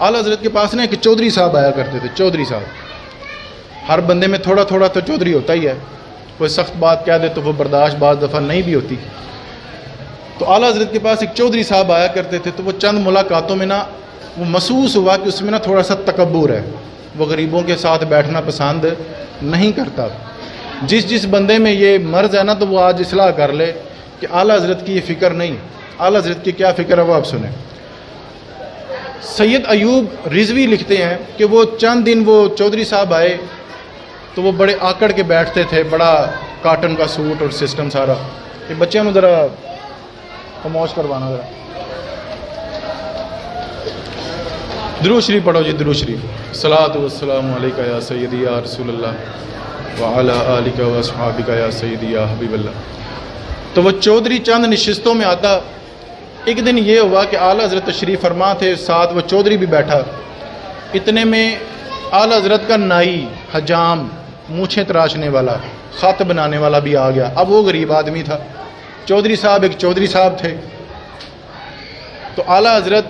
आला हज़रत के पास ना एक चौधरी साहब आया करते थे, चौधरी साहब। हर बंदे में थोड़ा थोड़ा तो चौधरी होता ही है, कोई सख्त बात कह दे तो वो बर्दाश्त बाज़ दफ़ा नहीं भी होती। तो आला हज़रत के पास एक चौधरी साहब आया करते थे, तो वो चंद मुलाकातों में ना वो महसूस हुआ कि उसमें ना थोड़ा सा तकब्बुर है, वो गरीबों के साथ बैठना पसंद नहीं करता। जिस बंदे में ये मर्ज़ है ना, तो वो आज इस्लाह कर ले कि आला हज़रत की ये फ़िक्र नहीं। आला हज़रत की क्या फ़िक्र है वो आप सुने। सैयद अयूब रिजवी लिखते हैं कि वो चंद दिन वो चौधरी साहब आए तो वो बड़े आकड़ के बैठते थे, बड़ा काटन का सूट और सिस्टम सारा। ये बच्चों में ज़रा खामोश करवाना ज़रा। दुरूद शरीफ पढ़ो जी, दुरूद शरीफ। सलातु वस्सलामु अलैका या सय्यदी या रसूलल्लाह व अला आलिका व अस्हाबिका या सय्यदी या हबीबल्लाह। तो वो चौधरी चंद नशिस्तों में आता। एक दिन ये हुआ कि आला हज़रत तशरीफ़ फरमा थे, साथ वो चौधरी भी बैठा। इतने में आला हज़रत का नाई, हजाम, मूँछें तराशने वाला, ख़त बनाने वाला भी आ गया। अब वो गरीब आदमी था, चौधरी साहब एक चौधरी साहब थे। तो आला हज़रत,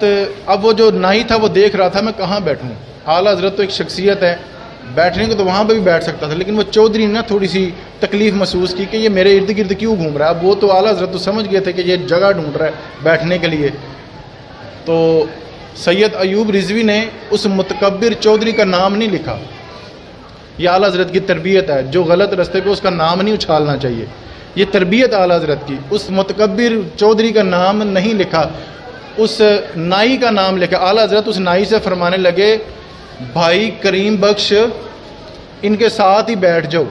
अब वो जो नाई था वो देख रहा था मैं कहाँ बैठूँ। आला हज़रत तो एक शख्सियत है, बैठने को तो वहाँ पर भी बैठ सकता था, लेकिन वो चौधरी ने ना थोड़ी सी तकलीफ़ महसूस की कि ये मेरे इर्द गिर्द क्यों घूम रहा है। अब वो तो आला हज़रत तो समझ गए थे कि ये जगह ढूंढ रहा है बैठने के लिए। तो सैयद अयूब रिजवी ने उस मुतकब्बिर चौधरी का नाम नहीं लिखा। ये आला हज़रत की तरबियत है, जो गलत रास्ते पे उसका नाम नहीं उछालना चाहिए। ये तरबियत आला हज़रत की। उस मुतकब्बिर चौधरी का नाम नहीं लिखा, उस नाई का नाम लिखा। आला हज़रत उस नाई से फरमाने लगे, भाई करीम बख्श इनके साथ ही बैठ जाओ।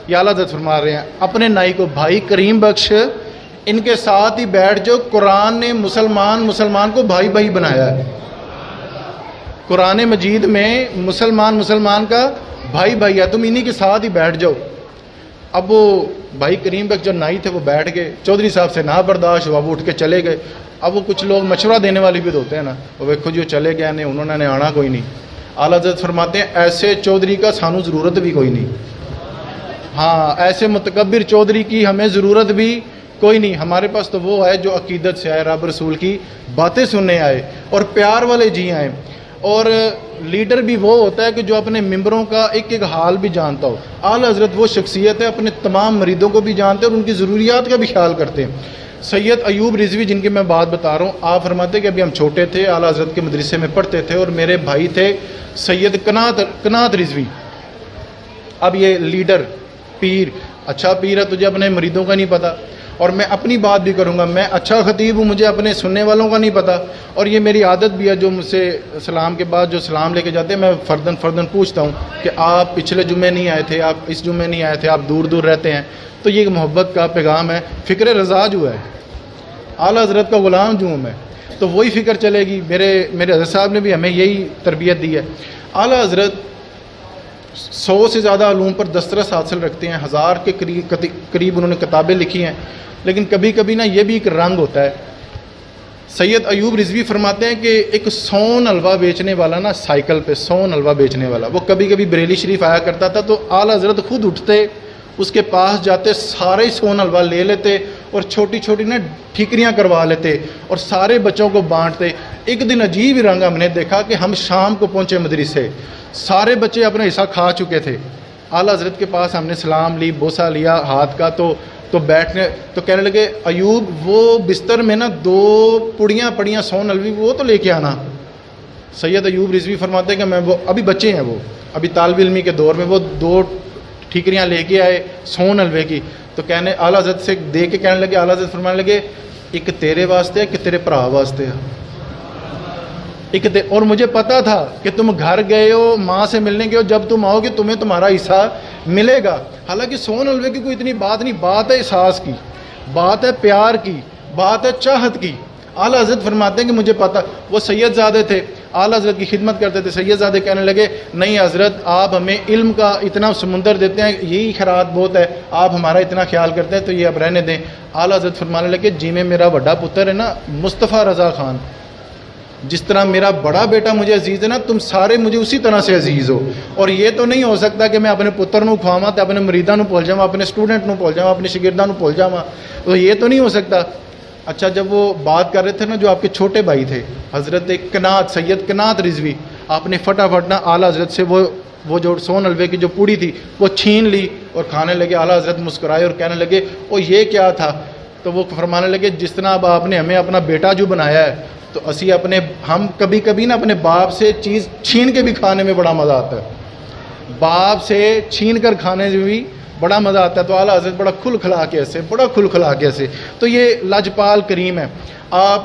ये आला हज़रत फरमा रहे हैं अपने नाई को, भाई करीम बख्श इनके साथ ही बैठ जाओ। कुरान ने मुसलमान को भाई भाई बनाया है। कुरान मजीद में मुसलमान का भाई भाई है, तुम इन्हीं के साथ ही बैठ जाओ। अब वो भाई करीम बख्श जो नाई थे वो बैठ गए। चौधरी साहब से ना बर्दाश्त हुआ, वो उठ के चले गए। अब वो कुछ लोग मशवरा देने वाले भी तो होते हैं ना, वो देखो जो चले गए ने, उन्होंने आना कोई नहीं। आला हज़रत फरमाते हैं ऐसे चौधरी का सानू ज़रूरत भी कोई नहीं। हाँ, ऐसे मुतकब्बिर चौधरी की हमें ज़रूरत भी कोई नहीं। हमारे पास तो वो है जो अकीदत से आए, रब रसूल की बातें सुनने आए और प्यार वाले जी आए। और लीडर भी वो होता है कि जो अपने मेंबरों का एक एक हाल भी जानता हो। आला हज़रत वो शख्सियत है, अपने तमाम मरीदों को भी जानते हैं और उनकी ज़रूरियात का भी ख्याल करते हैं। सैयद अयूब रिजवी जिनकी मैं बात बता रहा हूँ, आप फरमाते कि अभी हम छोटे थे, आला हज़रत के मदरसे में पढ़ते थे और मेरे भाई थे सैयद कनात रिजवी। अब ये लीडर पीर, अच्छा पीर है, तुझे अपने मरीदों का नहीं पता। और मैं अपनी बात भी करूँगा, मैं अच्छा ख़तीब हूँ, मुझे अपने सुनने वालों का नहीं पता। और ये मेरी आदत भी है, जो मुझसे सलाम के बाद जो सलाम लेके जाते हैं, मैं फ़र्दन पूछता हूँ कि आप पिछले जुम्मे नहीं आए थे, आप इस जुम्मे नहीं आए थे, आप दूर दूर रहते हैं। तो ये मोहब्बत का पैगाम है। फ़िक्र रज़ा जो है, आला हज़रत का ग़ुलाम जो हूँ मैं, तो वही फ़िक्र चलेगी। मेरे हज़रत साहब ने भी हमें यही तरबियत दी है। आला हज़रत 100 से ज़्यादा उलूम पर दस्तरस हासिल रखते हैं, 1000 के करीब उन्होंने किताबें लिखी हैं। लेकिन कभी कभी ना ये भी एक रंग होता है। सैयद अयूब रिजवी फरमाते हैं कि एक सोन हलवा बेचने वाला ना, साइकिल पे सोन हलवा बेचने वाला, वो कभी कभी बरेली शरीफ आया करता था। तो आला हज़रत खुद उठते, उसके पास जाते, सारे सोन हलवा ले लेते और छोटी छोटी ना ठीकरियाँ करवा लेते और सारे बच्चों को बांटते। एक दिन अजीब रंग हमने देखा कि हम शाम को पहुँचे मदरसे, सारे बच्चे अपना हिस्सा खा चुके थे। आला हज़रत के पास हमने सलाम ली, बोसा लिया हाथ का, तो बैठने तो कहने लगे, अयूब वो बिस्तर में ना 2 पुड़ियाँ पड़ियाँ सोन हलवी, वो तो लेके आना। सैयद अयूब रिजवी फरमाते हैं कि मैं, वो अभी बच्चे हैं, वो अभी तालिब इल्मी के दौर में, वो 2 ठीकरियाँ लेके आए सोन हलवे की। तो कहने आला हज़रत से दे के कहने लगे, आला हज़रत फरमाने लगे, एक तेरे वास्ते है कि तेरे भरा वास्ते है। और मुझे पता था कि तुम घर गए हो, माँ से मिलने गए हो, जब तुम आओगे तुम्हें तुम्हारा हिस्सा मिलेगा। हालांकि सोन हलवे की कोई इतनी बात नहीं, बात है एहसास की, बात है प्यार की, बात है चाहत की। आला हज़रत फरमाते हैं कि मुझे पता, वो सैयदज़ादे थे, आला हज़रत की खिदमत करते थे। सैयदज़ादे कहने लगे, नहीं हज़रत आप हमें इल्म का इतना समुंदर देते हैं, यही खैरात बहुत है, आप हमारा इतना ख्याल करते हैं, तो ये अब रहने दें। आला हज़रत फरमाने लगे, जिमें मेरा बड़ा पुत्र है ना मुस्तफ़ा रज़ा खान, जिस तरह मेरा बड़ा बेटा मुझे अजीज़ है ना, तुम सारे मुझे उसी तरह से अजीज़ हो। और ये तो नहीं हो सकता कि मैं अपने पुत्र नूं खुआवां तो अपने मरीदां नूं भुल जावां, अपने स्टूडेंट नूं भुल जावां, अपने शागिर्दां नूं भुल जावां, तो ये तो नहीं हो सकता। اچھا جب وہ بات کر رہے تھے نا جو آپ کے چھوٹے بھائی تھے حضرت کنات سید کنات رضوی، آپ نے فٹافٹ نا اعلیٰ حضرت سے وہ جو سون حلوے کی جو پوڑی تھی وہ چھین لی اور کھانے لگے۔ اعلیٰ حضرت مسکرائے اور کہنے لگے او یہ کیا تھا؟ تو وہ فرمانے لگے جس طرح اب آپ نے ہمیں اپنا بیٹا جو بنایا ہے تو ہم کبھی کبھی نا اپنے باپ سے چیز چھین کے بھی کھانے میں بڑا مزہ آتا ہے، باپ سے چھین کر کھانے میں بھی بڑا مزہ آتا ہے۔ تو اعلیٰ حضرت بڑا کھل کھلا کے ایسے تو یہ لاجپال کریم ہے۔ آپ